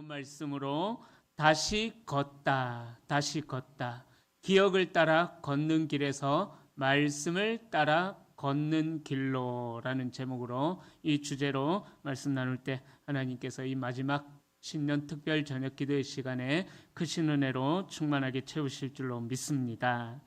나눈 말씀으로 다시 걷다, 다시 걷다. 기억을 따라 걷는 길에서 말씀을 따라 걷는 길로라는 제목으로 이 주제로 말씀 나눌 때 하나님께서 이 마지막 신년 특별 저녁 기도의 시간에 크신 은혜로 충만하게 채우실 줄로 믿습니다.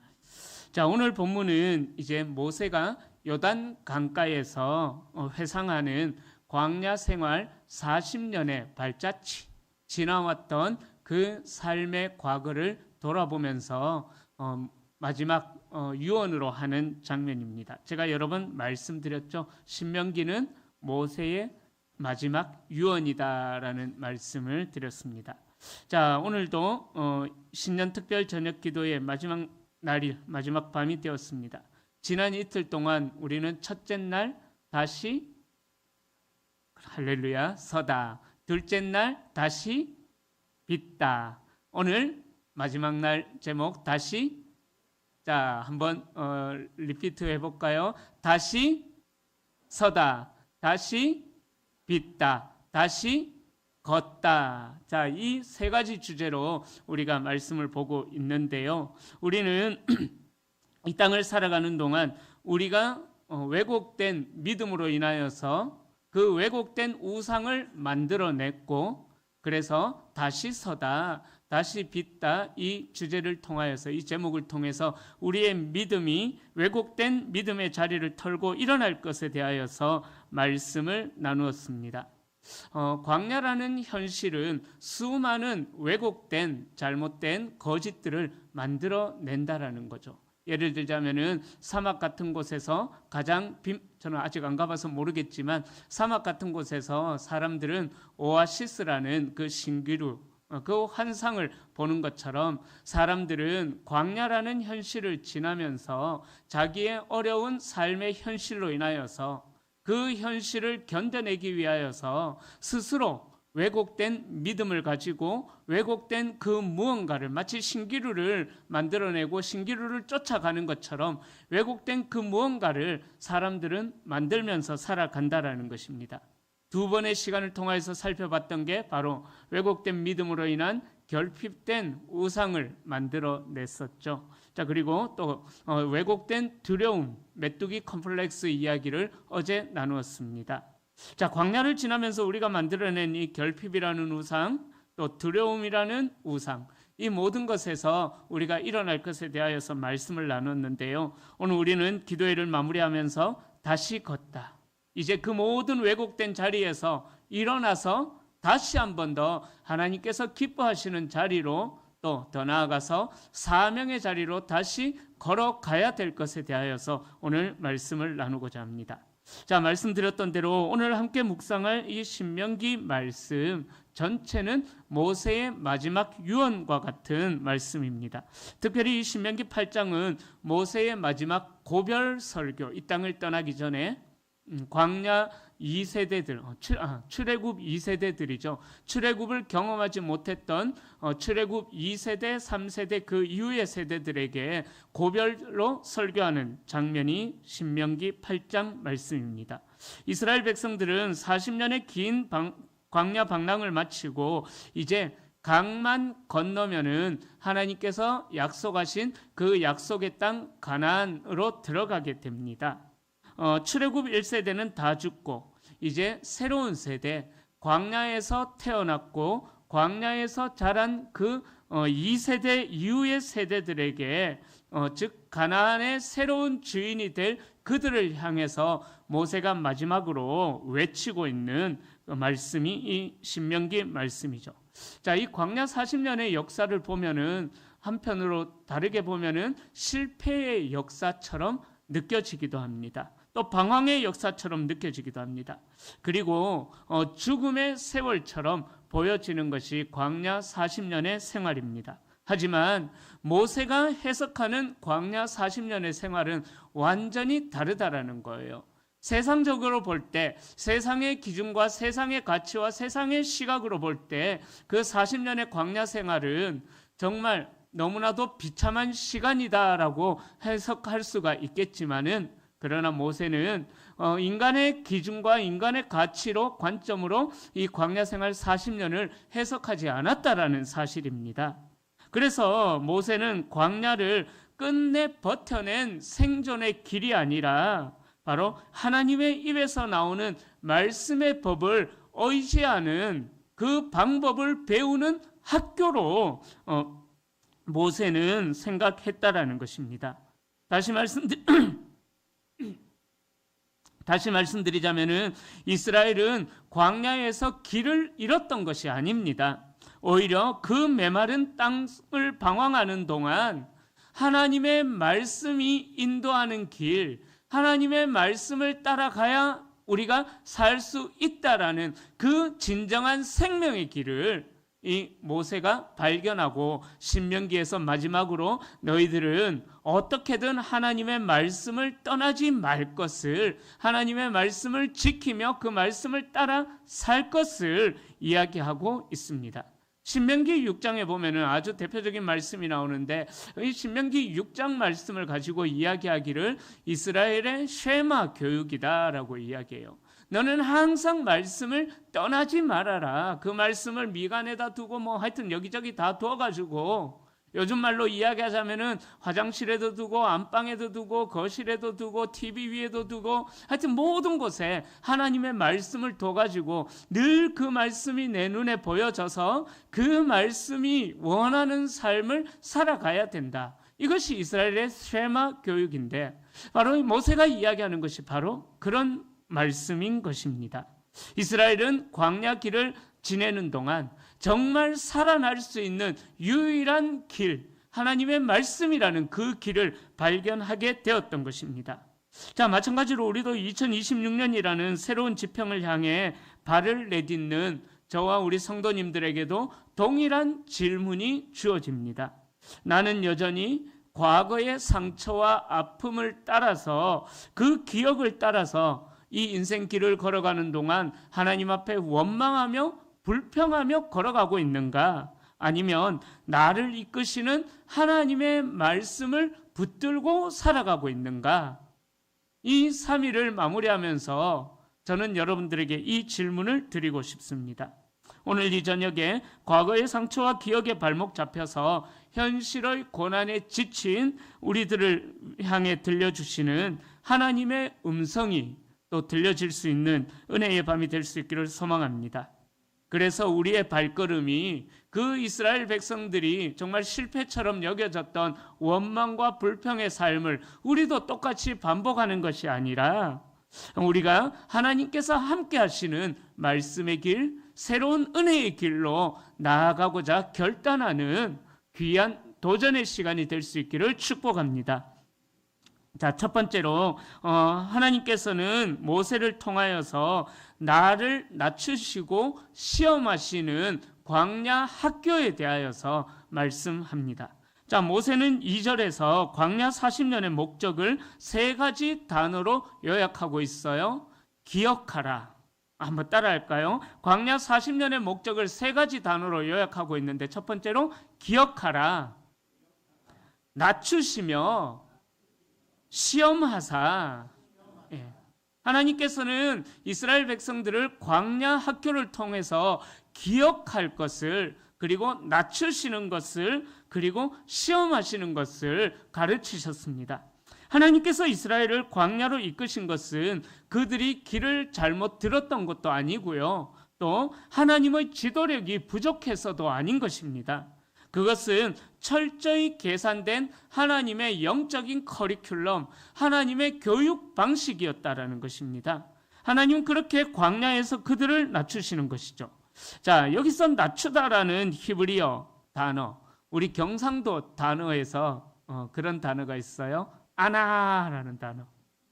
자, 오늘 본문은 이제 모세가 요단 강가에서 회상하는 광야 생활 40년의 발자취 지나왔던 그 삶의 과거를 돌아보면서 마지막 유언으로 하는 장면입니다. 제가 여러 번 말씀드렸죠. 신명기는 모세의 마지막 유언이다라는 말씀을 드렸습니다. 자, 오늘도 신년 특별 저녁 기도의 마지막 날이 마지막 밤이 되었습니다. 지난 이틀 동안 우리는 첫째 날 다시 할렐루야 서다, 둘째 날 다시 빗다, 오늘 마지막 날 제목 다시, 자 한번 리피트 해볼까요? 다시 서다, 다시 빗다, 다시 걷다. 자, 이 세 가지 주제로 우리가 말씀을 보고 있는데요. 우리는 이 땅을 살아가는 동안 우리가 왜곡된 믿음으로 인하여서 그 왜곡된 우상을 만들어냈고, 그래서 다시 서다, 다시 빗다, 이 주제를 통하여서, 이 제목을 통해서 우리의 믿음이 왜곡된 믿음의 자리를 털고 일어날 것에 대하여서 말씀을 나누었습니다. 광야라는 현실은 수많은 왜곡된 잘못된 거짓들을 만들어낸다라는 거죠. 예를 들자면은 사막 같은 곳에서 저는 아직 안 가봐서 모르겠지만 사막 같은 곳에서 사람들은 오아시스라는 그 신기루, 그 환상을 보는 것처럼 사람들은 광야라는 현실을 지나면서 자기의 어려운 삶의 현실로 인하여서 그 현실을 견뎌내기 위하여서 스스로 왜곡된 믿음을 가지고 왜곡된 그 무언가를, 마치 신기루를 만들어내고 신기루를 쫓아가는 것처럼 왜곡된 그 무언가를 사람들은 만들면서 살아간다라는 것입니다. 두 번의 시간을 통해서 살펴봤던 게 바로 왜곡된 믿음으로 인한 결핍된 우상을 만들어냈었죠. 자, 그리고 또 왜곡된 두려움, 메뚜기 컴플렉스 이야기를 어제 나누었습니다. 자, 광야를 지나면서 우리가 만들어낸 이 결핍이라는 우상, 또 두려움이라는 우상, 이 모든 것에서 우리가 일어날 것에 대하여서 말씀을 나눴는데요. 오늘 우리는 기도회를 마무리하면서 다시 걷다, 이제 그 모든 왜곡된 자리에서 일어나서 다시 한 번 더 하나님께서 기뻐하시는 자리로, 또 더 나아가서 사명의 자리로 다시 걸어가야 될 것에 대하여서 오늘 말씀을 나누고자 합니다. 자, 말씀드렸던 대로 오늘 함께 묵상할 이 신명기 말씀 전체는 모세의 마지막 유언과 같은 말씀입니다. 특별히 이 신명기 8장은 모세의 마지막 고별 설교, 이 땅을 떠나기 전에 광야 2세대들, 출애굽 2세대들이죠. 출애굽을 경험하지 못했던 출애굽 2세대, 3세대 그 이후의 세대들에게 고별로 설교하는 장면이 신명기 8장 말씀입니다. 이스라엘 백성들은 40년의 긴 광야 방랑을 마치고 이제 강만 건너면은 하나님께서 약속하신 그 약속의 땅 가나안으로 들어가게 됩니다. 출애굽 1세대는 다 죽고 이제 새로운 세대, 광야에서 태어났고 광야에서 자란 그 2세대 이후의 세대들에게 즉 가나안의 새로운 주인이 될 그들을 향해서 모세가 마지막으로 외치고 있는 말씀이 이 신명기 말씀이죠. 자, 이 광야 40년의 역사를 보면은 한편으로 다르게 보면은 실패의 역사처럼 느껴지기도 합니다. 또 방황의 역사처럼 느껴지기도 합니다. 그리고 죽음의 세월처럼 보여지는 것이 광야 40년의 생활입니다. 하지만 모세가 해석하는 광야 40년의 생활은 완전히 다르다라는 거예요. 세상적으로 볼 때, 세상의 기준과 세상의 가치와 세상의 시각으로 볼 때 그 40년의 광야 생활은 정말 너무나도 비참한 시간이다라고 해석할 수가 있겠지만은 그러나 모세는 인간의 기준과 인간의 가치로 관점으로 이 광야 생활 40년을 해석하지 않았다라는 사실입니다. 그래서 모세는 광야를 끝내 버텨낸 생존의 길이 아니라 바로 하나님의 입에서 나오는 말씀의 법을 의지하는 그 방법을 배우는 학교로 모세는 생각했다라는 것입니다. 다시 말씀드리자면은 이스라엘은 광야에서 길을 잃었던 것이 아닙니다. 오히려 그 메마른 땅을 방황하는 동안 하나님의 말씀이 인도하는 길, 하나님의 말씀을 따라가야 우리가 살 수 있다라는 그 진정한 생명의 길을 이 모세가 발견하고 신명기에서 마지막으로 너희들은 어떻게든 하나님의 말씀을 떠나지 말 것을, 하나님의 말씀을 지키며 그 말씀을 따라 살 것을 이야기하고 있습니다. 신명기 6장에 보면은 아주 대표적인 말씀이 나오는데 이 신명기 6장 말씀을 가지고 이야기하기를 이스라엘의 쉐마 교육이다라고 이야기해요. 너는 항상 말씀을 떠나지 말아라. 그 말씀을 미간에다 두고 하여튼 여기저기 다 두어가지고 요즘 말로 이야기하자면은 화장실에도 두고 안방에도 두고 거실에도 두고 TV 위에도 두고 하여튼 모든 곳에 하나님의 말씀을 둬가지고 늘 그 말씀이 내 눈에 보여져서 그 말씀이 원하는 삶을 살아가야 된다. 이것이 이스라엘의 쉐마 교육인데 바로 모세가 이야기하는 것이 바로 그런 말씀인 것입니다. 이스라엘은 광야 길을 지내는 동안 정말 살아날 수 있는 유일한 길, 하나님의 말씀이라는 그 길을 발견하게 되었던 것입니다. 자, 마찬가지로 우리도 2026년이라는 새로운 지평을 향해 발을 내딛는 저와 우리 성도님들에게도 동일한 질문이 주어집니다. 나는 여전히 과거의 상처와 아픔을 따라서 그 기억을 따라서 이 인생 길을 걸어가는 동안 하나님 앞에 원망하며 불평하며 걸어가고 있는가? 아니면 나를 이끄시는 하나님의 말씀을 붙들고 살아가고 있는가? 이 3일을 마무리하면서 저는 여러분들에게 이 질문을 드리고 싶습니다. 오늘 이 저녁에 과거의 상처와 기억에 발목 잡혀서 현실의 고난에 지친 우리들을 향해 들려주시는 하나님의 음성이 또 들려질 수 있는 은혜의 밤이 될 수 있기를 소망합니다. 그래서 우리의 발걸음이 그 이스라엘 백성들이 정말 실패처럼 여겨졌던 원망과 불평의 삶을 우리도 똑같이 반복하는 것이 아니라 우리가 하나님께서 함께 하시는 말씀의 길, 새로운 은혜의 길로 나아가고자 결단하는 귀한 도전의 시간이 될 수 있기를 축복합니다. 자, 첫 번째로 하나님께서는 모세를 통하여서 나를 낮추시고 시험하시는 광야 학교에 대하여서 말씀합니다. 자, 모세는 2절에서 광야 40년의 목적을 3가지 단어로 요약하고 있어요. 기억하라. 한번 따라할까요? 광야 40년의 목적을 3가지 단어로 요약하고 있는데 첫 번째로 기억하라. 낮추시며 시험하사. 예. 하나님께서는 이스라엘 백성들을 광야 학교를 통해서 기억할 것을, 그리고 낮추시는 것을, 그리고 시험하시는 것을 가르치셨습니다. 하나님께서 이스라엘을 광야로 이끄신 것은 그들이 길을 잘못 들었던 것도 아니고요, 또 하나님의 지도력이 부족해서도 아닌 것입니다. 그것은 철저히 계산된 하나님의 영적인 커리큘럼, 하나님의 교육 방식이었다라는 것입니다. 하나님은 그렇게 광야에서 그들을 낮추시는 것이죠. 자, 여기서 낮추다라는 히브리어 단어, 우리 경상도 단어에서 그런 단어가 있어요. 아나라는 단어.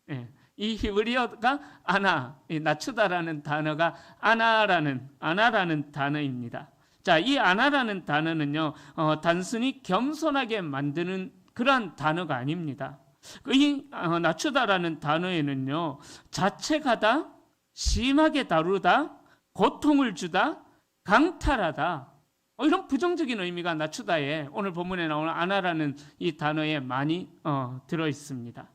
예. 이 히브리어가 아나, 낮추다라는 단어가 아나라는 단어입니다. 자, 이 아나라는 단어는요, 단순히 겸손하게 만드는 그러한 단어가 아닙니다. 이 낮추다라는 단어에는요, 자책하다, 심하게 다루다, 고통을 주다, 강탈하다, 이런 부정적인 의미가 낮추다에 오늘 본문에 나오는 아나라는 이 단어에 많이 들어 있습니다.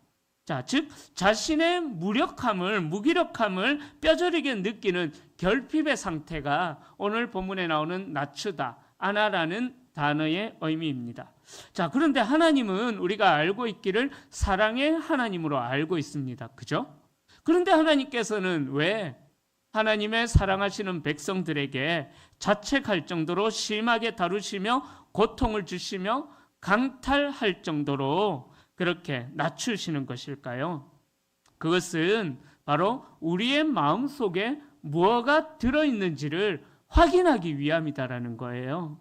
자, 즉 자신의 무기력함을 뼈저리게 느끼는 결핍의 상태가 오늘 본문에 나오는 나추다, 아나라는 단어의 의미입니다. 자, 그런데 하나님은 우리가 알고 있기를 사랑의 하나님으로 알고 있습니다. 그죠? 그런데 하나님께서는 왜 하나님의 사랑하시는 백성들에게 자책할 정도로 심하게 다루시며 고통을 주시며 강탈할 정도로 그렇게 낮추시는 것일까요? 그것은 바로 우리의 마음속에 무엇가 들어있는지를 확인하기 위함이다라는 거예요.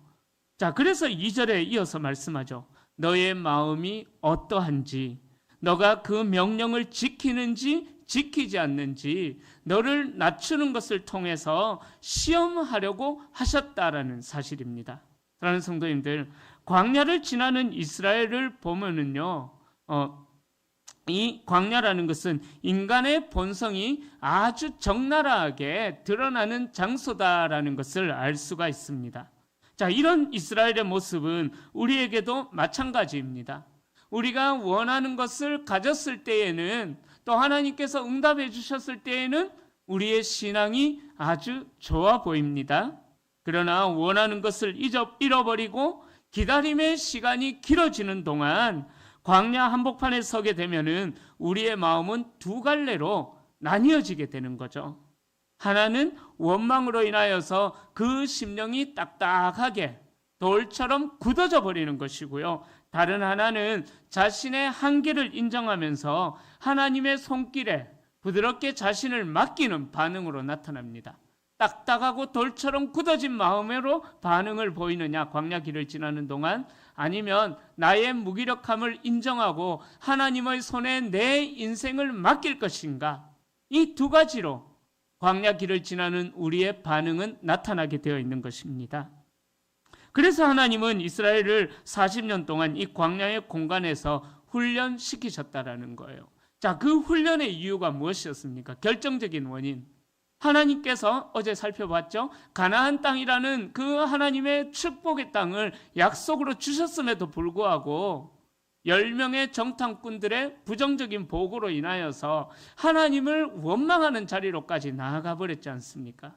자, 그래서 2절에 이어서 말씀하죠. 너의 마음이 어떠한지, 너가 그 명령을 지키는지 지키지 않는지 너를 낮추는 것을 통해서 시험하려고 하셨다라는 사실입니다. 사랑하는 성도님들, 광야를 지나는 이스라엘을 보면은요, 이 광야라는 것은 인간의 본성이 아주 적나라하게 드러나는 장소다라는 것을 알 수가 있습니다. 자, 이런 이스라엘의 모습은 우리에게도 마찬가지입니다. 우리가 원하는 것을 가졌을 때에는, 또 하나님께서 응답해 주셨을 때에는 우리의 신앙이 아주 좋아 보입니다. 그러나 원하는 것을 잃어버리고 기다림의 시간이 길어지는 동안 광야 한복판에 서게 되면은 우리의 마음은 두 갈래로 나뉘어지게 되는 거죠. 하나는 원망으로 인하여서 그 심령이 딱딱하게 돌처럼 굳어져 버리는 것이고요. 다른 하나는 자신의 한계를 인정하면서 하나님의 손길에 부드럽게 자신을 맡기는 반응으로 나타납니다. 딱딱하고 돌처럼 굳어진 마음으로 반응을 보이느냐, 광야 길을 지나는 동안, 아니면 나의 무기력함을 인정하고 하나님의 손에 내 인생을 맡길 것인가, 이 두 가지로 광야 길을 지나는 우리의 반응은 나타나게 되어 있는 것입니다. 그래서 하나님은 이스라엘을 40년 동안 이 광야의 공간에서 훈련시키셨다라는 거예요. 자, 그 훈련의 이유가 무엇이었습니까? 결정적인 원인. 하나님께서 어제 살펴봤죠? 가나안 땅이라는 그 하나님의 축복의 땅을 약속으로 주셨음에도 불구하고 10명의 정탐꾼들의 부정적인 보고로 인하여서 하나님을 원망하는 자리로까지 나아가 버렸지 않습니까?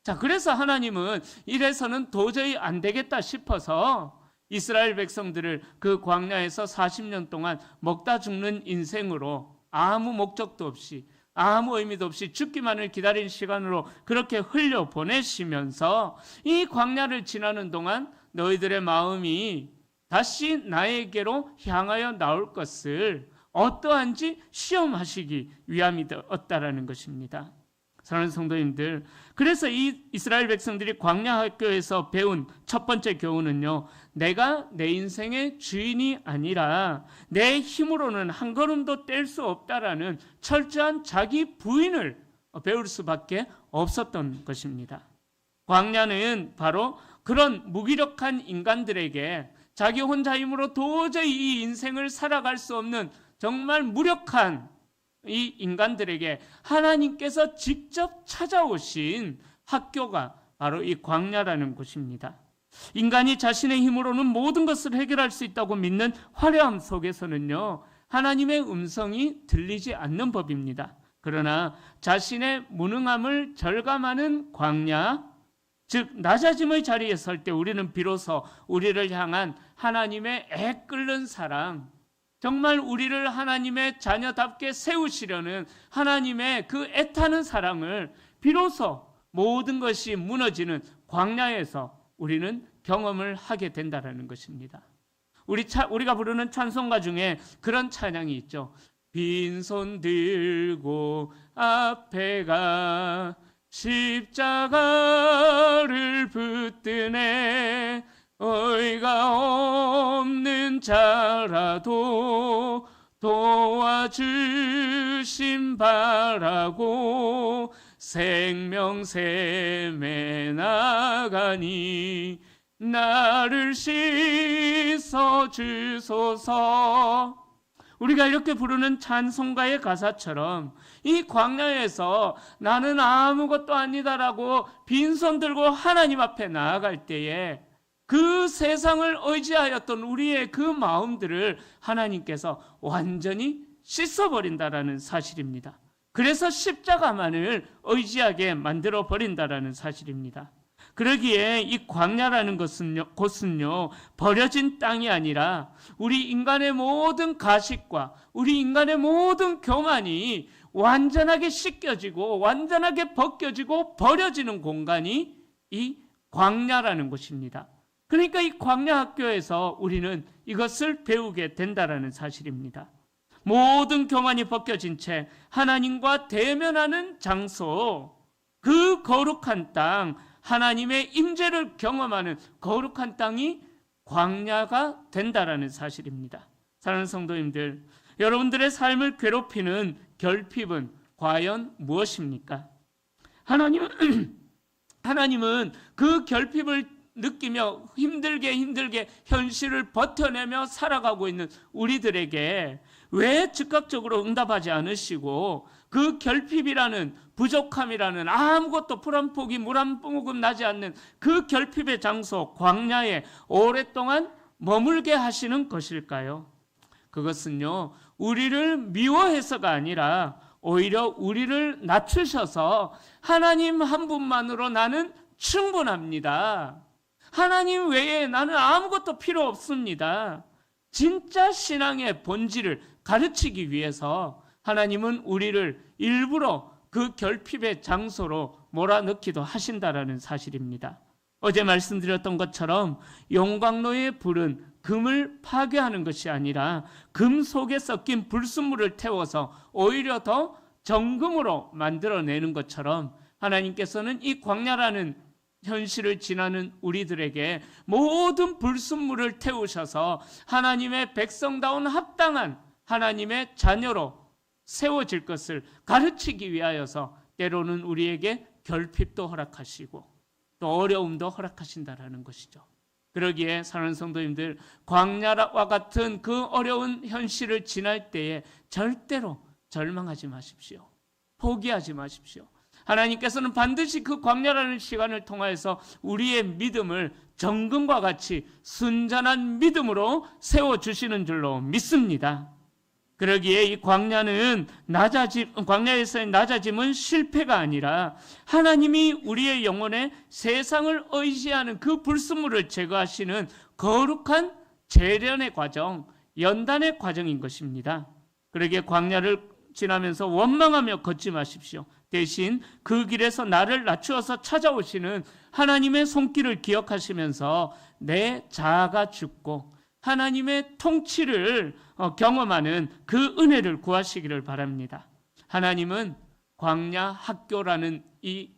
자, 그래서 하나님은 이래서는 도저히 안 되겠다 싶어서 이스라엘 백성들을 그 광야에서 40년 동안 먹다 죽는 인생으로 아무 목적도 없이 아무 의미도 없이 죽기만을 기다린 시간으로 그렇게 흘려보내시면서 이 광야를 지나는 동안 너희들의 마음이 다시 나에게로 향하여 나올 것을 어떠한지 시험하시기 위함이었다라는 것입니다. 사랑하는 성도님들, 그래서 이 이스라엘 백성들이 광야 학교에서 배운 첫 번째 교훈은요, 내가 내 인생의 주인이 아니라 내 힘으로는 한 걸음도 뗄 수 없다라는 철저한 자기 부인을 배울 수밖에 없었던 것입니다. 광야는 바로 그런 무기력한 인간들에게 자기 혼자 힘으로 도저히 이 인생을 살아갈 수 없는 정말 무력한 이 인간들에게 하나님께서 직접 찾아오신 학교가 바로 이 광야라는 곳입니다. 인간이 자신의 힘으로는 모든 것을 해결할 수 있다고 믿는 화려함 속에서는요, 하나님의 음성이 들리지 않는 법입니다. 그러나 자신의 무능함을 절감하는 광야, 즉 낮아짐의 자리에 설 때 우리는 비로소 우리를 향한 하나님의 애끓는 사랑, 정말 우리를 하나님의 자녀답게 세우시려는 하나님의 그 애타는 사랑을 비로소 모든 것이 무너지는 광야에서 우리는 경험을 하게 된다는 것입니다. 우리가 부르는 찬송가 중에 그런 찬양이 있죠. 빈손 들고 앞에 가 십자가를 붙드네 의가 없는 자라도 도와주심 바라고 생명샘에 나가니 나를 씻어 주소서. 우리가 이렇게 부르는 찬송가의 가사처럼 이 광야에서 나는 아무것도 아니다라고 빈손 들고 하나님 앞에 나아갈 때에 그 세상을 의지하였던 우리의 그 마음들을 하나님께서 완전히 씻어버린다라는 사실입니다. 그래서 십자가만을 의지하게 만들어 버린다라는 사실입니다. 그러기에 이 광야라는 곳은요, 버려진 땅이 아니라 우리 인간의 모든 가식과 우리 인간의 모든 교만이 완전하게 씻겨지고 완전하게 벗겨지고 버려지는 공간이 이 광야라는 곳입니다. 그러니까 이 광야 학교에서 우리는 이것을 배우게 된다라는 사실입니다. 모든 교만이 벗겨진 채 하나님과 대면하는 장소, 그 거룩한 땅, 하나님의 임재를 경험하는 거룩한 땅이 광야가 된다라는 사실입니다. 사랑하는 성도님들, 여러분들의 삶을 괴롭히는 결핍은 과연 무엇입니까? 하나님은 그 결핍을 느끼며 힘들게 현실을 버텨내며 살아가고 있는 우리들에게 왜 즉각적으로 응답하지 않으시고 그 결핍이라는 부족함이라는 아무것도 풀 한 포기 물 한 모금 나지 않는 그 결핍의 장소 광야에 오랫동안 머물게 하시는 것일까요? 그것은요, 우리를 미워해서가 아니라 오히려 우리를 낮추셔서 하나님 한 분만으로 나는 충분합니다. 하나님 외에 나는 아무것도 필요 없습니다. 진짜 신앙의 본질을 가르치기 위해서 하나님은 우리를 일부러 그 결핍의 장소로 몰아넣기도 하신다라는 사실입니다. 어제 말씀드렸던 것처럼 용광로의 불은 금을 파괴하는 것이 아니라 금 속에 섞인 불순물을 태워서 오히려 더 정금으로 만들어내는 것처럼 하나님께서는 이 광야라는 현실을 지나는 우리들에게 모든 불순물을 태우셔서 하나님의 백성다운 합당한 하나님의 자녀로 세워질 것을 가르치기 위하여서 때로는 우리에게 결핍도 허락하시고 또 어려움도 허락하신다라는 것이죠. 그러기에 사랑하는 성도님들, 광야와 같은 그 어려운 현실을 지날 때에 절대로 절망하지 마십시오. 포기하지 마십시오. 하나님께서는 반드시 그 광야라는 시간을 통하여서 우리의 믿음을 정금과 같이 순전한 믿음으로 세워주시는 줄로 믿습니다. 그러기에 이 광야에서의 낮아짐은 실패가 아니라 하나님이 우리의 영혼에 세상을 의지하는 그 불순물을 제거하시는 거룩한 재련의 과정, 연단의 과정인 것입니다. 그러기에 광야를 지나면서 원망하며 걷지 마십시오. 대신 그 길에서 나를 낮추어서 찾아오시는 하나님의 손길을 기억하시면서 내 자아가 죽고 하나님의 통치를 경험하는 그 은혜를 구하시기를 바랍니다. 하나님은 광야 학교라는 이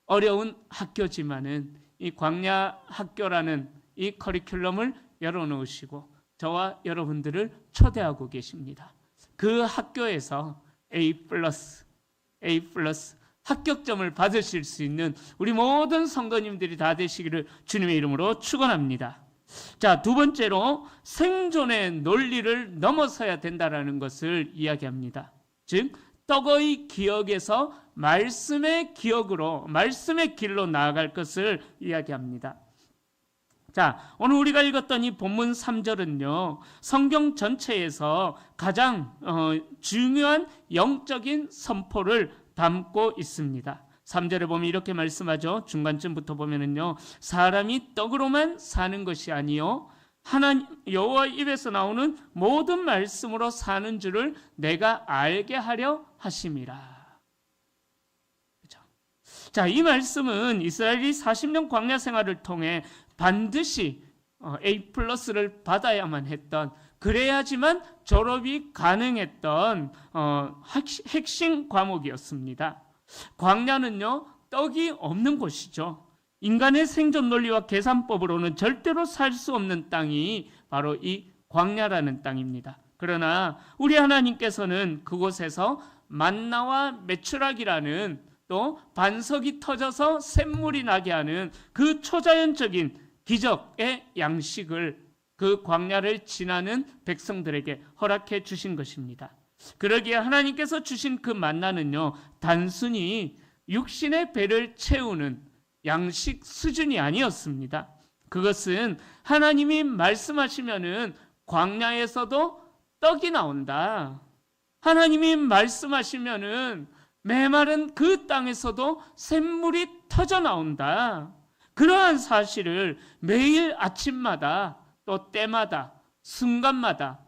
어려운 학교지만은 이 광야 학교라는 이 커리큘럼을 열어놓으시고 저와 여러분들을 초대하고 계십니다. 그 학교에서 A+ 합격점을 받으실 수 있는 우리 모든 성도님들이 다 되시기를 주님의 이름으로 축원합니다. 자, 두 번째로 생존의 논리를 넘어서야 된다라는 것을 이야기합니다. 즉, 떡의 기억에서 말씀의 기억으로, 말씀의 길로 나아갈 것을 이야기합니다. 자, 오늘 우리가 읽었던 이 본문 3절은요, 성경 전체에서 가장 중요한 영적인 선포를 담고 있습니다. 3절에 보면 이렇게 말씀하죠. 중간쯤부터 보면은요, 사람이 떡으로만 사는 것이 아니요 하나님 여호와 입에서 나오는 모든 말씀으로 사는 줄을 내가 알게 하려 하심이라. 그렇죠? 자, 이 말씀은 이스라엘이 40년 광야 생활을 통해 반드시 A+를 받아야만 했던, 그래야지만 졸업이 가능했던 핵심 과목이었습니다. 광야는요, 떡이 없는 곳이죠. 인간의 생존 논리와 계산법으로는 절대로 살 수 없는 땅이 바로 이 광야라는 땅입니다. 그러나 우리 하나님께서는 그곳에서 만나와 메추라기라는 또 반석이 터져서 샘물이 나게 하는 그 초자연적인 기적의 양식을 그 광야를 지나는 백성들에게 허락해 주신 것입니다. 그러기에 하나님께서 주신 그 만나는요, 단순히 육신의 배를 채우는 양식 수준이 아니었습니다. 그것은 하나님이 말씀하시면은 광야에서도 떡이 나온다. 하나님이 말씀하시면은 메마른 그 땅에서도 샘물이 터져 나온다. 그러한 사실을 매일 아침마다 또 때마다 순간마다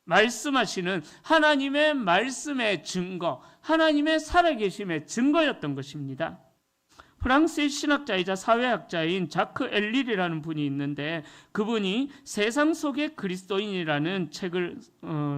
말씀하시는 하나님의 말씀의 증거, 하나님의 살아계심의 증거였던 것입니다. 프랑스의 신학자이자 사회학자인 자크 엘릴이라는 분이 있는데 그분이 세상 속의 그리스도인이라는 책을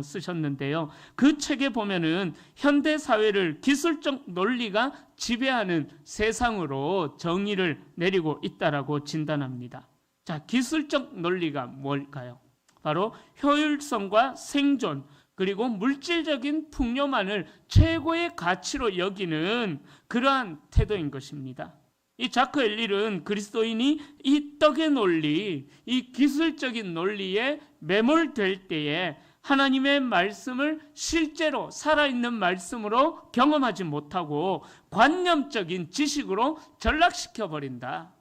쓰셨는데요. 그 책에 보면은 현대 사회를 기술적 논리가 지배하는 세상으로 정의를 내리고 있다라고 진단합니다. 자, 기술적 논리가 뭘까요? 바로 효율성과 생존, 그리고 물질적인 풍요만을 최고의 가치로 여기는 그러한 태도인 것입니다. 이 자크 엘릴은 그리스도인이 이 떡의 논리, 이 기술적인 논리에 매몰될 때에 하나님의 말씀을 실제로 살아있는 말씀으로 경험하지 못하고 관념적인 지식으로 전락시켜버린다.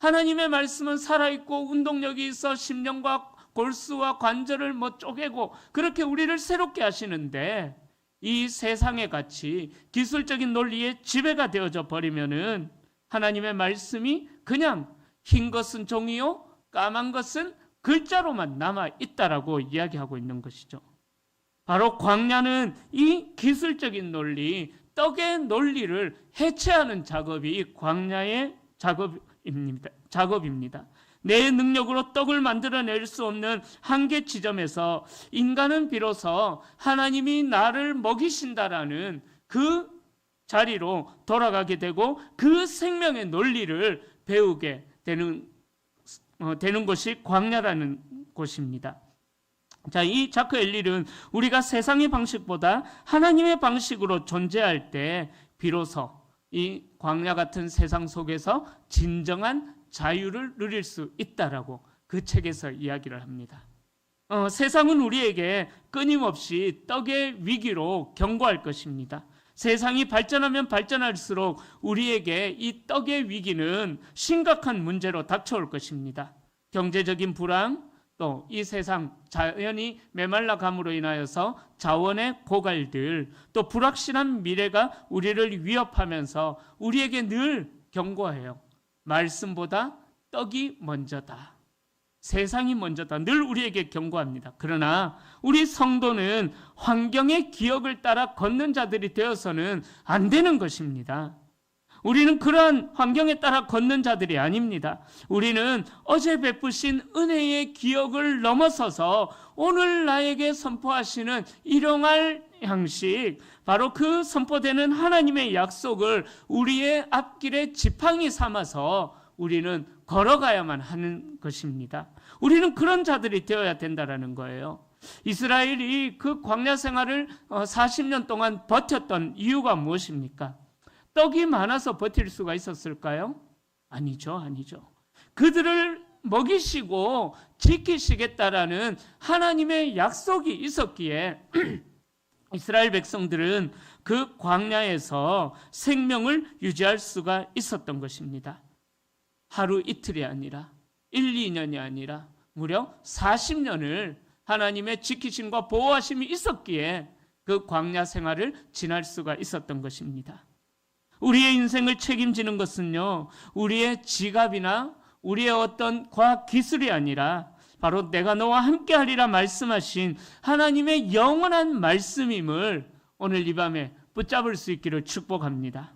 하나님의 말씀은 살아있고 운동력이 있어 심령과 골수와 관절을 쪼개고 그렇게 우리를 새롭게 하시는데 이 세상의 가치, 기술적인 논리에 지배가 되어져 버리면은 하나님의 말씀이 그냥 흰 것은 종이요 까만 것은 글자로만 남아 있다라고 이야기하고 있는 것이죠. 바로 광야는 이 기술적인 논리, 떡의 논리를 해체하는 작업이 광야의 작업입니다. 내 능력으로 떡을 만들어낼 수 없는 한계 지점에서 인간은 비로소 하나님이 나를 먹이신다라는 그 자리로 돌아가게 되고 그 생명의 논리를 배우게 되는 것이 광야라는 곳입니다. 자, 이 자크 엘릴은 우리가 세상의 방식보다 하나님의 방식으로 존재할 때 비로소 이 광야 같은 세상 속에서 진정한 자유를 누릴 수 있다라고 그 책에서 이야기를 합니다. 세상은 우리에게 끊임없이 떡의 위기로 경고할 것입니다. 세상이 발전하면 발전할수록 우리에게 이 떡의 위기는 심각한 문제로 닥쳐올 것입니다. 경제적인 불황, 또 이 세상 자연이 메말라감으로 인하여서 자원의 고갈들, 또 불확실한 미래가 우리를 위협하면서 우리에게 늘 경고해요. 말씀보다 떡이 먼저다. 세상이 먼저다. 늘 우리에게 경고합니다. 그러나 우리 성도는 환경의 기억을 따라 걷는 자들이 되어서는 안 되는 것입니다. 우리는 그러한 환경에 따라 걷는 자들이 아닙니다. 우리는 어제 베푸신 은혜의 기억을 넘어서서 오늘 나에게 선포하시는 일용할 양식, 바로 그 선포되는 하나님의 약속을 우리의 앞길에 지팡이 삼아서 우리는 걸어가야만 하는 것입니다. 우리는 그런 자들이 되어야 된다는 거예요. 이스라엘이 그 광야 생활을 40년 동안 버텼던 이유가 무엇입니까? 떡이 많아서 버틸 수가 있었을까요? 아니죠. 그들을 먹이시고 지키시겠다라는 하나님의 약속이 있었기에 이스라엘 백성들은 그 광야에서 생명을 유지할 수가 있었던 것입니다. 하루 이틀이 아니라 1, 2년이 아니라 무려 40년을 하나님의 지키심과 보호하심이 있었기에 그 광야 생활을 지날 수가 있었던 것입니다. 우리의 인생을 책임지는 것은요, 우리의 지갑이나 우리의 어떤 과학 기술이 아니라 바로 내가 너와 함께하리라 말씀하신 하나님의 영원한 말씀임을 오늘 이 밤에 붙잡을 수 있기를 축복합니다.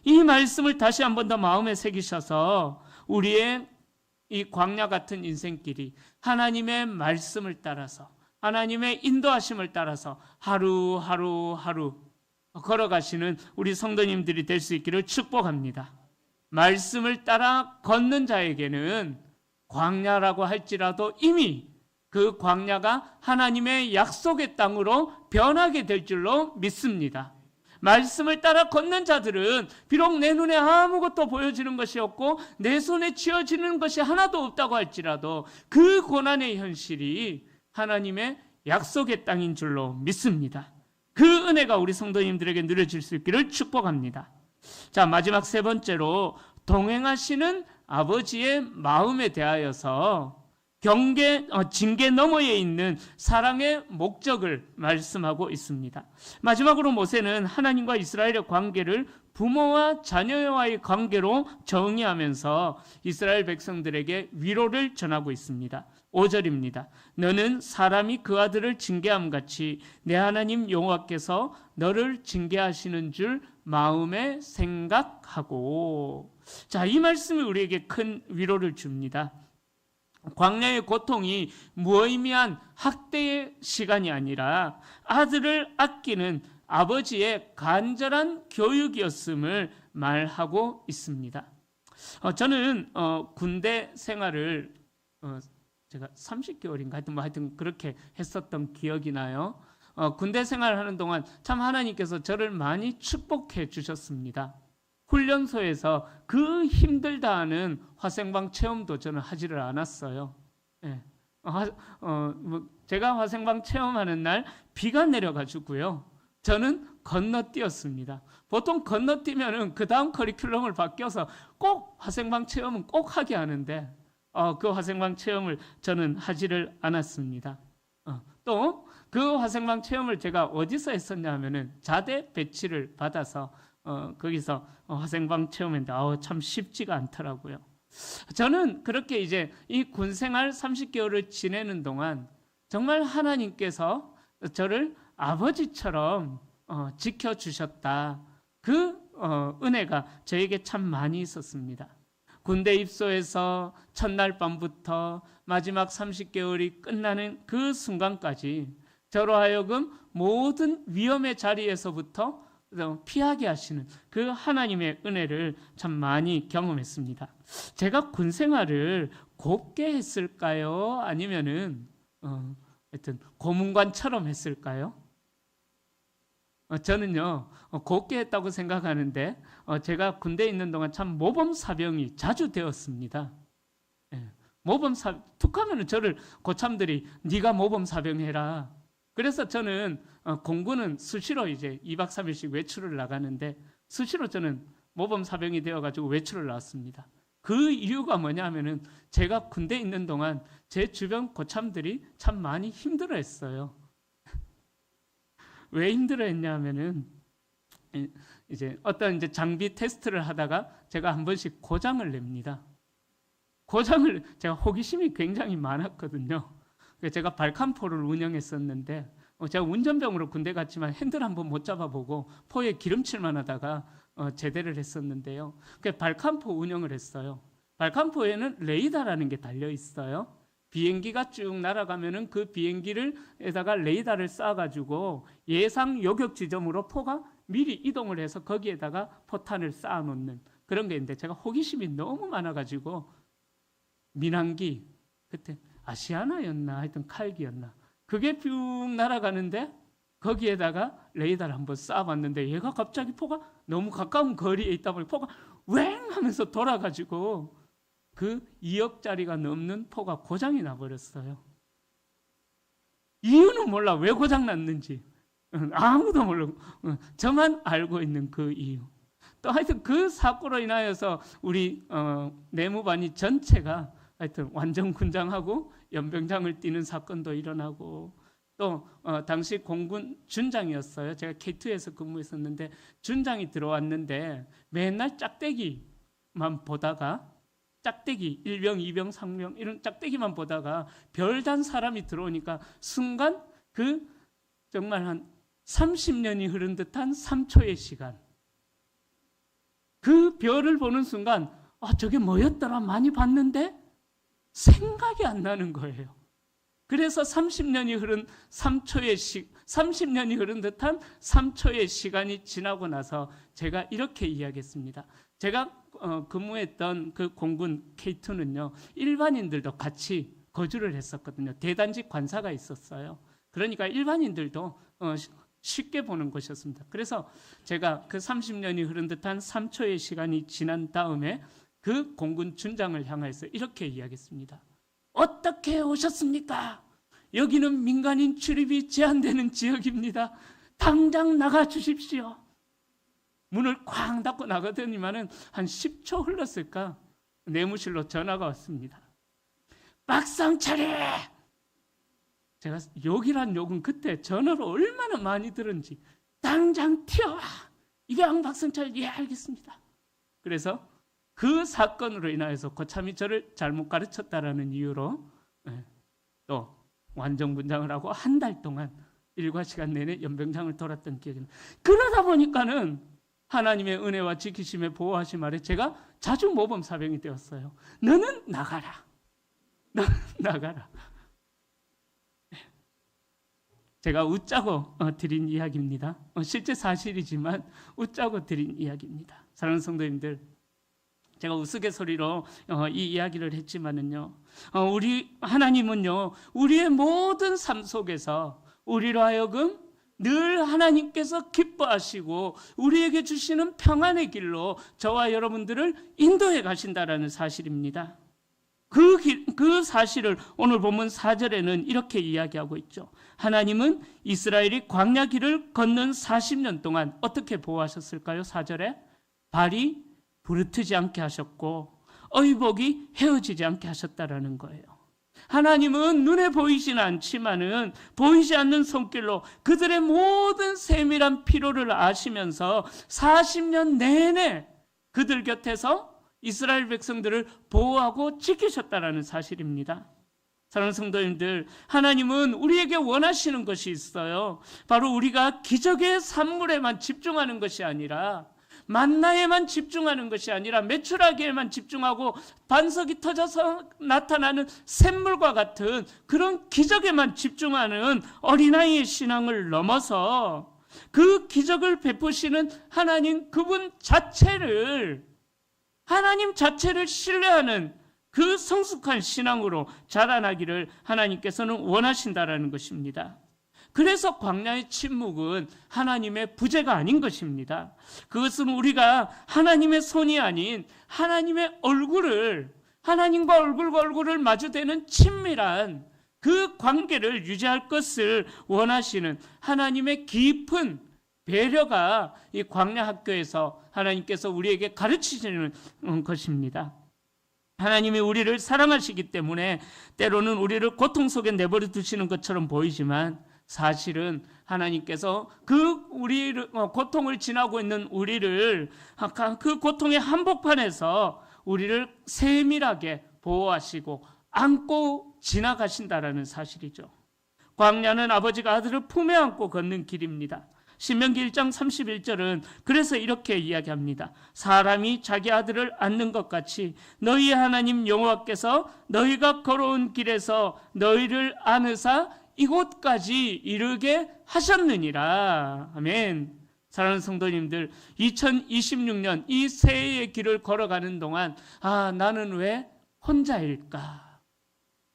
이 말씀을 다시 한 번 더 마음에 새기셔서 우리의 이 광야 같은 인생길이 하나님의 말씀을 따라서 하나님의 인도하심을 따라서 하루하루 걸어가시는 우리 성도님들이 될 수 있기를 축복합니다. 말씀을 따라 걷는 자에게는 광야라고 할지라도 이미 그 광야가 하나님의 약속의 땅으로 변하게 될 줄로 믿습니다. 말씀을 따라 걷는 자들은 비록 내 눈에 아무것도 보여지는 것이 없고 내 손에 쥐어지는 것이 하나도 없다고 할지라도 그 고난의 현실이 하나님의 약속의 땅인 줄로 믿습니다. 그 은혜가 우리 성도님들에게 누려질 수 있기를 축복합니다. 자, 마지막 세 번째로 동행하시는 아버지의 마음에 대하여서 징계 너머에 있는 사랑의 목적을 말씀하고 있습니다. 마지막으로 모세는 하나님과 이스라엘의 관계를 부모와 자녀와의 관계로 정의하면서 이스라엘 백성들에게 위로를 전하고 있습니다. 5절입니다. 너는 사람이 그 아들을 징계함 같이 내 하나님 여호와께서 너를 징계하시는 줄 마음에 생각하고. 자, 이 말씀이 우리에게 큰 위로를 줍니다. 광야의 고통이 무의미한 학대의 시간이 아니라 아들을 아끼는 아버지의 간절한 교육이었음을 말하고 있습니다. 저는 군대 생활을 제가 30개월인가 하여튼 그렇게 했었던 기억이 나요. 군대 생활하는 동안 참 하나님께서 저를 많이 축복해 주셨습니다. 훈련소에서 그 힘들다 하는 화생방 체험도 저는 하지를 않았어요. 예. 제가 화생방 체험하는 날 비가 내려가지고요. 저는 건너뛰었습니다. 보통 건너뛰면은 그 다음 커리큘럼을 바뀌어서 꼭 화생방 체험은 꼭 하게 하는데 그 화생방 체험을 저는 하지를 않았습니다. 또 그 화생방 체험을 제가 어디서 했었냐 하면은 자대 배치를 받아서 거기서 화생방 체험했는데 참 쉽지가 않더라고요. 저는 그렇게 이제 이 군생활 30개월을 지내는 동안 정말 하나님께서 저를 아버지처럼 지켜주셨다. 그 은혜가 저에게 참 많이 있었습니다. 군대 입소해서 첫날 밤부터 마지막 30개월이 끝나는 그 순간까지 저로 하여금 모든 위험의 자리에서부터 피하게 하시는 그 하나님의 은혜를 참 많이 경험했습니다. 제가 군 생활을 곱게 했을까요? 아니면은 하여튼 고문관처럼 했을까요? 저는요 곱게 했다고 생각하는데 제가 군대에 있는 동안 참 모범 사병이 자주 되었습니다. 모범 툭하면은 저를 고참들이 네가 모범 사병 해라. 그래서 저는 공군은 수시로 이제 2박 3일씩 외출을 나가는데 수시로 저는 모범 사병이 되어가지고 외출을 나왔습니다. 그 이유가 뭐냐면은 제가 군대에 있는 동안 제 주변 고참들이 참 많이 힘들어했어요. 왜 힘들어했냐면은 이제 어떤 이제 장비 테스트를 하다가 제가 한 번씩 고장을 냅니다. 제가 호기심이 굉장히 많았거든요. 제가 발칸포를 운영했었는데 제가 운전병으로 군대 갔지만 핸들 한번 못 잡아보고 포에 기름칠만 하다가 제대를 했었는데요. 발칸포 운영을 했어요. 발칸포에는 레이더라는 게 달려 있어요. 비행기가 쭉 날아가면은 그 비행기를에다가 레이더를 쏴가지고 예상 요격 지점으로 포가 미리 이동을 해서 거기에다가 포탄을 쌓아놓는 그런 게 있는데 제가 호기심이 너무 많아가지고 민항기 그때 아시아나였나 하여튼 칼기였나 그게 쭉 날아가는데 거기에다가 레이더를 한번 쏴봤는데 얘가 갑자기 포가 너무 가까운 거리에 있다 보니 포가 웽 하면서 돌아가지고 그 2억짜리가 넘는 포가 고장이 나버렸어요. 이유는 몰라. 왜 고장 났는지 아무도 모르고 저만 알고 있는 그 이유. 또 하여튼 그 사고로 인하여서 우리 내무반이 전체가 하여튼 완전 군장하고 연병장을 뛰는 사건도 일어나고 또 당시 공군 준장이었어요. 제가 K2에서 근무했었는데 준장이 들어왔는데 맨날 짝대기만 보다가 짝대기 1병, 2병, 3병 이런 짝대기만 보다가 별단 사람이 들어오니까 순간 그 정말 한 30년이 흐른 듯한 3초의 시간 그 별을 보는 순간 저게 뭐였더라 많이 봤는데 생각이 안 나는 거예요. 그래서 30년이 흐른 듯한 3초의 시간이 지나고 나서 제가 이렇게 이야기했습니다. 제가 근무했던 그 공군 K2는요, 일반인들도 같이 거주를 했었거든요. 대단지 관사가 있었어요. 그러니까 일반인들도 쉽게 보는 곳이었습니다. 그래서 제가 그 30년이 흐른 듯한 3초의 시간이 지난 다음에 그 공군 준장을 향해서 이렇게 이야기했습니다. 어떻게 오셨습니까? 여기는 민간인 출입이 제한되는 지역입니다. 당장 나가 주십시오. 문을 쾅 닫고 나가더니만은 한 10초 흘렀을까? 내무실로 전화가 왔습니다. 막상 차례! 제가 욕이란 욕은 그때 전화로 얼마나 많이 들은지 당장 튀어와! 입양 박상 차례! 예, 알겠습니다. 그래서 그 사건으로 인하여서 고참이 저를 잘못 가르쳤다라는 이유로 또 완전분장을 하고 한 달 동안 일과 시간 내내 연병장을 돌았던 기억이 납니다. 그러다 보니까는 하나님의 은혜와 지키심에 보호하심 아래 제가 자주 모범 사병이 되었어요. 너는 나가라. 너는 나가라. 제가 웃자고 드린 이야기입니다. 실제 사실이지만 웃자고 드린 이야기입니다. 사랑하는 성도님들, 제가 우스갯소리로 이 이야기를 했지만은요, 우리 하나님은요, 우리의 모든 삶 속에서 우리로 하여금 늘 하나님께서 기뻐하시고 우리에게 주시는 평안의 길로 저와 여러분들을 인도해 가신다라는 사실입니다. 그 사실을 오늘 본문 4절에는 이렇게 이야기하고 있죠. 하나님은 이스라엘이 광야 길을 걷는 40년 동안 어떻게 보호하셨을까요? 4절에 발이 부르트지 않게 하셨고 의복이 헤어지지 않게 하셨다라는 거예요. 하나님은 눈에 보이지는 않지만은 보이지 않는 손길로 그들의 모든 세밀한 필요를 아시면서 40년 내내 그들 곁에서 이스라엘 백성들을 보호하고 지키셨다라는 사실입니다. 사랑하는 성도님들, 하나님은 우리에게 원하시는 것이 있어요. 바로 우리가 기적의 산물에만 집중하는 것이 아니라, 만나에만 집중하는 것이 아니라 매출하기에만 집중하고 반석이 터져서 나타나는 샘물과 같은 그런 기적에만 집중하는 어린아이의 신앙을 넘어서 그 기적을 베푸시는 하나님 그분 자체를, 하나님 자체를 신뢰하는 그 성숙한 신앙으로 자라나기를 하나님께서는 원하신다라는 것입니다. 그래서 광야의 침묵은 하나님의 부재가 아닌 것입니다. 그것은 우리가 하나님의 손이 아닌 하나님의 얼굴을, 하나님과 얼굴과 얼굴을 마주대는 친밀한 그 관계를 유지할 것을 원하시는 하나님의 깊은 배려가 이 광야 학교에서 하나님께서 우리에게 가르치시는 것입니다. 하나님이 우리를 사랑하시기 때문에 때로는 우리를 고통 속에 내버려 두시는 것처럼 보이지만 사실은 하나님께서 그 우리를 고통을 지나고 있는 우리를 그 고통의 한복판에서 우리를 세밀하게 보호하시고 안고 지나가신다라는 사실이죠. 광야는 아버지가 아들을 품에 안고 걷는 길입니다. 신명기 1장 31절은 그래서 이렇게 이야기합니다. 사람이 자기 아들을 안는 것 같이 너희의 하나님 여호와께서 너희가 걸어온 길에서 너희를 안으사 이곳까지 이르게 하셨느니라. 아멘. 사랑하는 성도님들, 2026년 이 새해의 길을 걸어가는 동안 나는 왜 혼자일까?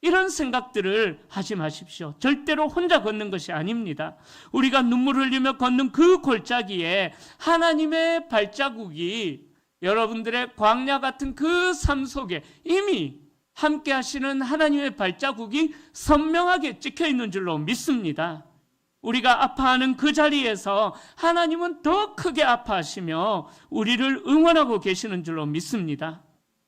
이런 생각들을 하지 마십시오. 절대로 혼자 걷는 것이 아닙니다. 우리가 눈물 흘리며 걷는 그 골짜기에 하나님의 발자국이 여러분들의 광야 같은 그 삶 속에 이미 함께 하시는 하나님의 발자국이 선명하게 찍혀 있는 줄로 믿습니다. 우리가 아파하는 그 자리에서 하나님은 더 크게 아파하시며 우리를 응원하고 계시는 줄로 믿습니다.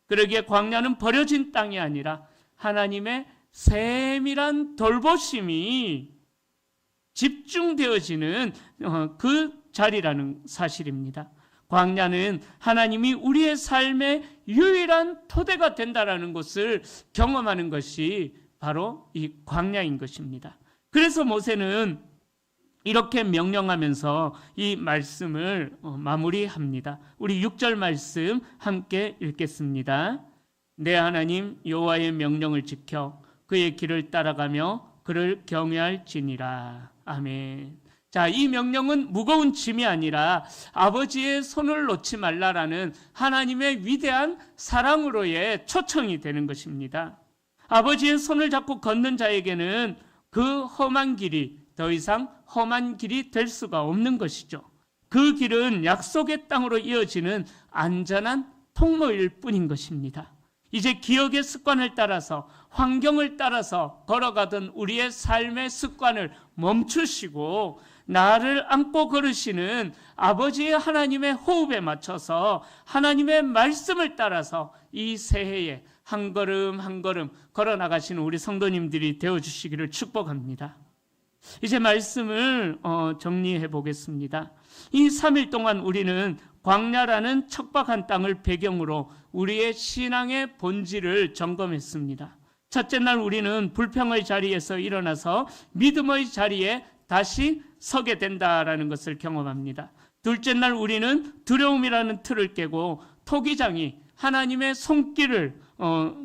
그러기에 광야는 버려진 땅이 아니라 하나님의 세밀한 돌보심이 집중되어지는 그 자리라는 사실입니다. 광야는 하나님이 우리의 삶의 유일한 토대가 된다라는 것을 경험하는 것이 바로 이 광야인 것입니다. 그래서 모세는 이렇게 명령하면서 이 말씀을 마무리합니다. 우리 6절 말씀 함께 읽겠습니다. 내 하나님 여호와의 명령을 지켜 그의 길을 따라가며 그를 경외할지니라. 아멘. 자, 이 명령은 무거운 짐이 아니라 아버지의 손을 놓지 말라라는 하나님의 위대한 사랑으로의 초청이 되는 것입니다. 아버지의 손을 잡고 걷는 자에게는 그 험한 길이 더 이상 험한 길이 될 수가 없는 것이죠. 그 길은 약속의 땅으로 이어지는 안전한 통로일 뿐인 것입니다. 이제 기억의 습관을 따라서 환경을 따라서 걸어가던 우리의 삶의 습관을 멈추시고 나를 안고 걸으시는 아버지의 하나님의 호흡에 맞춰서 하나님의 말씀을 따라서 이 새해에 한 걸음 한 걸음 걸어 나가시는 우리 성도님들이 되어주시기를 축복합니다. 이제 말씀을 정리해 보겠습니다. 이 3일 동안 우리는 광야라는 척박한 땅을 배경으로 우리의 신앙의 본질을 점검했습니다. 첫째 날 우리는 불평의 자리에서 일어나서 믿음의 자리에 다시 서게 된다라는 것을 경험합니다. 둘째 날 우리는 두려움이라는 틀을 깨고 토기장이 하나님의 손길을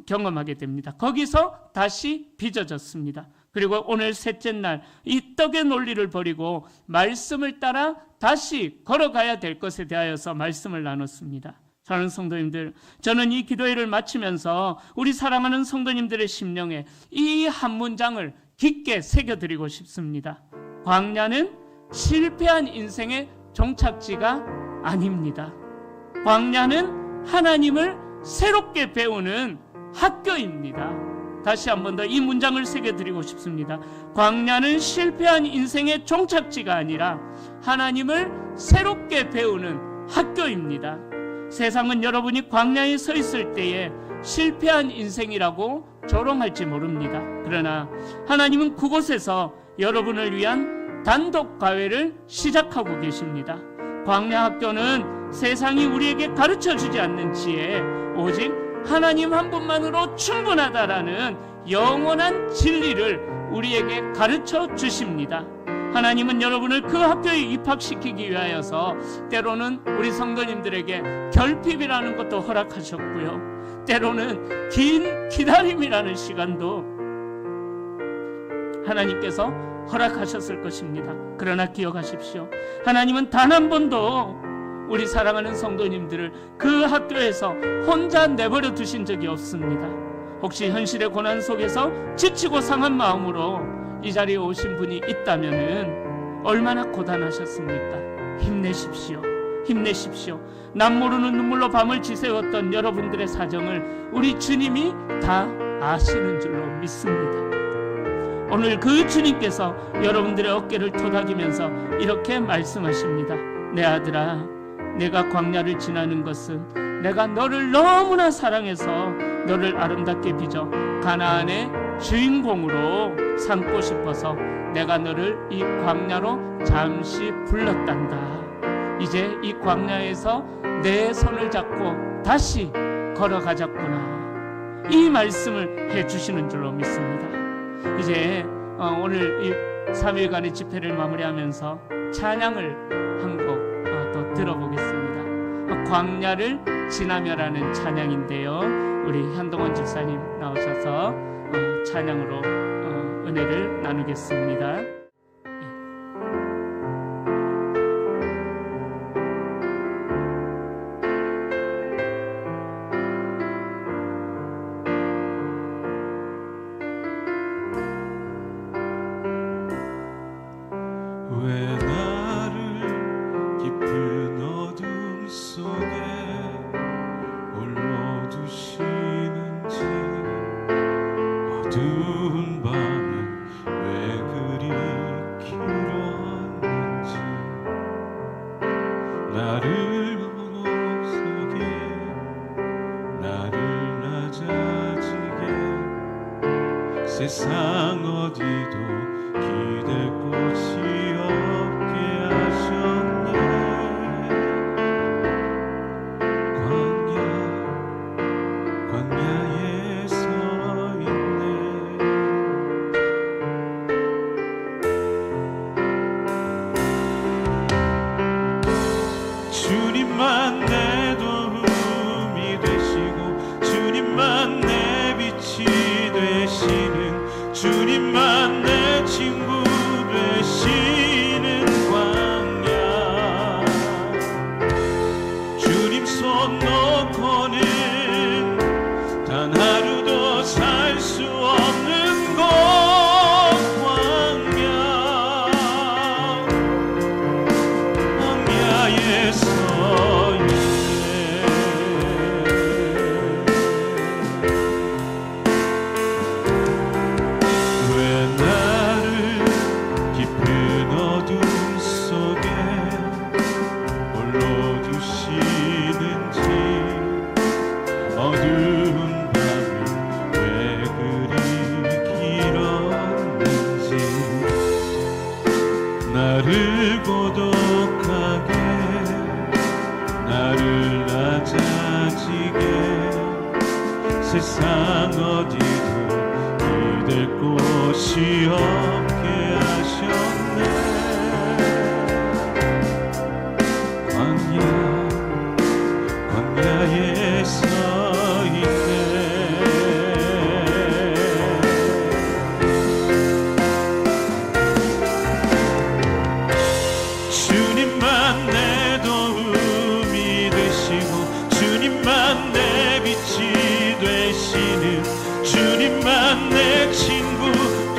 경험하게 됩니다. 거기서 다시 빚어졌습니다. 그리고 오늘 셋째 날 이 떡의 논리를 버리고 말씀을 따라 다시 걸어가야 될 것에 대하여서 말씀을 나눴습니다. 사랑하는 성도님들, 저는 이 기도회를 마치면서 우리 사랑하는 성도님들의 심령에 이 한 문장을 깊게 새겨드리고 싶습니다. 광야는 실패한 인생의 종착지가 아닙니다. 광야는 하나님을 새롭게 배우는 학교입니다. 다시 한 번 더 이 문장을 새겨드리고 싶습니다. 광야는 실패한 인생의 종착지가 아니라 하나님을 새롭게 배우는 학교입니다. 세상은 여러분이 광야에 서 있을 때에 실패한 인생이라고 조롱할지 모릅니다. 그러나 하나님은 그곳에서 여러분을 위한 단독 과외를 시작하고 계십니다. 광야 학교는 세상이 우리에게 가르쳐주지 않는 지혜, 오직 하나님 한 분만으로 충분하다라는 영원한 진리를 우리에게 가르쳐 주십니다. 하나님은 여러분을 그 학교에 입학시키기 위하여서 때로는 우리 성도님들에게 결핍이라는 것도 허락하셨고요, 때로는 긴 기다림이라는 시간도 하나님께서 허락하셨을 것입니다. 그러나 기억하십시오. 하나님은 단 한 번도 우리 사랑하는 성도님들을 그 학교에서 혼자 내버려 두신 적이 없습니다. 혹시 현실의 고난 속에서 지치고 상한 마음으로 이 자리에 오신 분이 있다면 얼마나 고단하셨습니까? 힘내십시오. 힘내십시오. 남 모르는 눈물로 밤을 지새웠던 여러분들의 사정을 우리 주님이 다 아시는 줄로 믿습니다. 오늘 그 주님께서 여러분들의 어깨를 토닥이면서 이렇게 말씀하십니다. 내 아들아, 내가 광야를 지나는 것은 내가 너를 너무나 사랑해서 너를 아름답게 빚어 가나안의 주인공으로 삼고 싶어서 내가 너를 이 광야로 잠시 불렀단다. 이제 이 광야에서 내 손을 잡고 다시 걸어가자꾸나. 이 말씀을 해주시는 줄로 믿습니다. 이제 오늘 이 3일간의 집회를 마무리하면서 찬양을 한 곡 또 들어보겠습니다. 광야를 지나며라는 찬양인데요, 우리 현동원 집사님 나오셔서 찬양으로 은혜를 나누겠습니다. 왜 나를 깊은 어둠 속에 홀로 두시는지, 어두운 밤은 왜 그리 길었는지, 나를 어록서게 나를 낮아지게 세상 어디도 기댈 곳이 없게 하셨네. 광야에 서 있네. 주님만 내 도움이 되시고 주님만 내 빛이 되시는, 주님만 내 친구 되시는 광야. 주님 손 놓고는 단 하루도 살 수 없는 곳 광야. 광야에 서 있네. 세상 어디도 기댈 곳이 없게 하셨네. 광야에 서 있네. 주님만 내 도움이 되시고 주님만 내 빛이 되시는 주님만 내 친구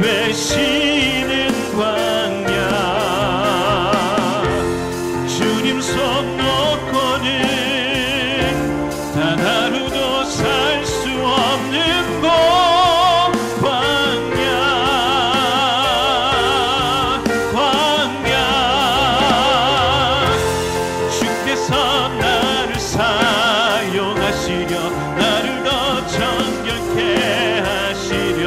되시는 광야. 주님 손 놓고는 단 하루도 살 수 없는 곳 광야. 광야. 주께서 나를 사용하시려 나를 더 정결케 하시려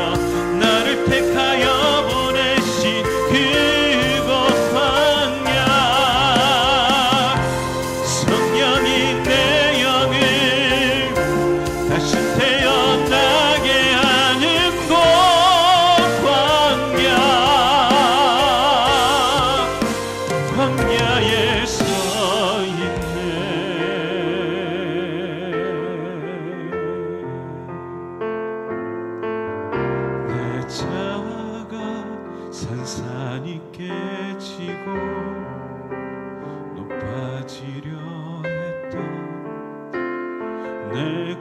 나를 택하여 보내신 그곳 광야. 성령이 내 영을 다시 태어나게 하는 곳 광야. 광야에 서 있네. 내 자아가 산산이 깨지고 높아지려 했던 내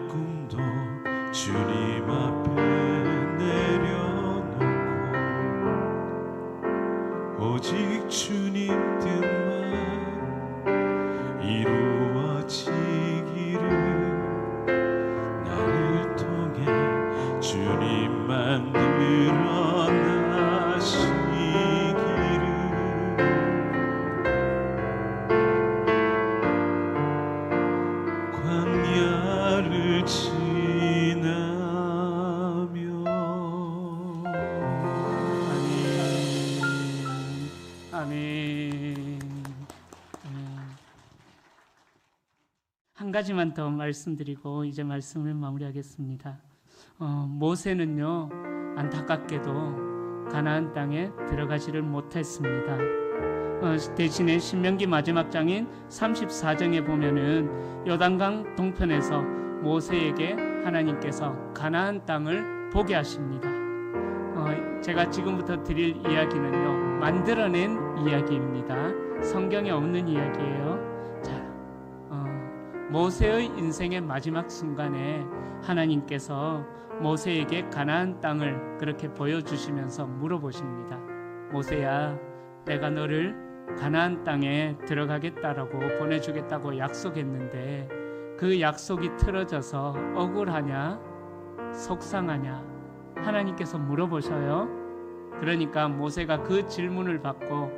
꿈도 주님 앞에 내려놓고 오직 주님 뜻만 이루어지기를 나를 통해 주님만 드러나시기를. 광야를 지나며. 아멘. 한 가지만 더 말씀드리고 이제 말씀을 마무리하겠습니다. 모세는요, 안타깝게도 가나안 땅에 들어가지를 못했습니다. 대신에 신명기 마지막 장인 34장에 보면은 요단강 동편에서 모세에게 하나님께서 가나안 땅을 보게 하십니다. 제가 지금부터 드릴 이야기는요, 만들어낸 이야기입니다. 성경에 없는 이야기예요. 자, 모세의 인생의 마지막 순간에 하나님께서 모세에게 가나안 땅을 그렇게 보여주시면서 물어보십니다. 모세야, 내가 너를 가나안 땅에 들어가겠다라고 보내주겠다고 약속했는데 그 약속이 틀어져서 억울하냐? 속상하냐? 하나님께서 물어보셔요. 그러니까 모세가 그 질문을 받고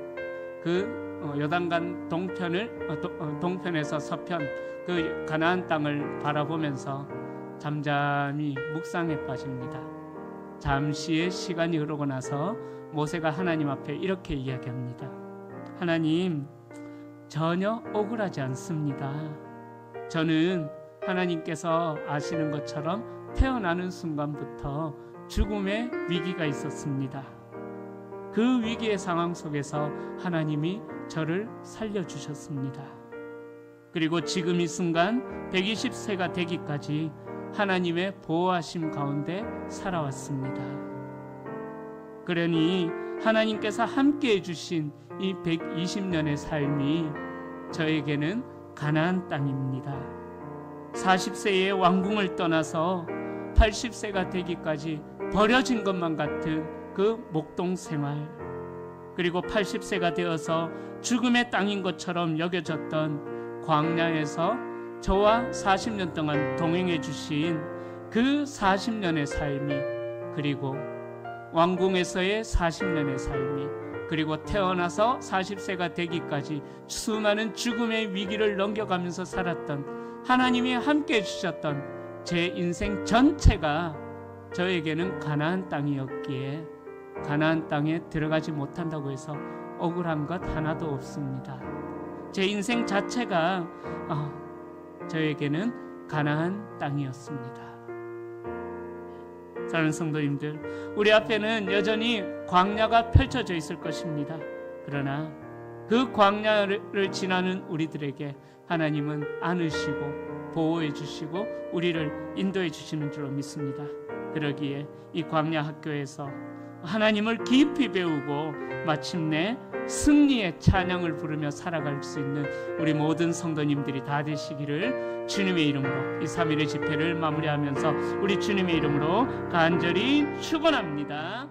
그 요단강 동편에서 서편 그 가나안 땅을 바라보면서 잠잠히 묵상에 빠집니다. 잠시의 시간이 흐르고 나서 모세가 하나님 앞에 이렇게 이야기합니다. 하나님, 전혀 억울하지 않습니다. 저는 하나님께서 아시는 것처럼 태어나는 순간부터 죽음의 위기가 있었습니다. 그 위기의 상황 속에서 하나님이 저를 살려주셨습니다. 그리고 지금 이 순간 120세가 되기까지 하나님의 보호하심 가운데 살아왔습니다. 그러니 하나님께서 함께해 주신 이 120년의 삶이 저에게는 가나안 땅입니다. 40세의 왕궁을 떠나서 80세가 되기까지 버려진 것만 같은 그 목동 생활, 그리고 80세가 되어서 죽음의 땅인 것처럼 여겨졌던 광야에서 저와 40년 동안 동행해 주신 그 40년의 삶이, 그리고 왕궁에서의 40년의 삶이, 그리고 태어나서 40세가 되기까지 수많은 죽음의 위기를 넘겨가면서 살았던 하나님이 함께해 주셨던 제 인생 전체가 저에게는 가나안 땅이었기에 가나안 땅에 들어가지 못한다고 해서 억울한 것 하나도 없습니다. 제 인생 자체가 저에게는 가나안 땅이었습니다. 사랑하는 성도님들, 우리 앞에는 여전히 광야가 펼쳐져 있을 것입니다. 그러나 그 광야를 지나는 우리들에게 하나님은 안으시고 보호해 주시고 우리를 인도해 주시는 줄로 믿습니다. 그러기에 이 광야 학교에서 하나님을 깊이 배우고 마침내 승리의 찬양을 부르며 살아갈 수 있는 우리 모든 성도님들이 다 되시기를 주님의 이름으로 이 3일의 집회를 마무리하면서 우리 주님의 이름으로 간절히 축원합니다.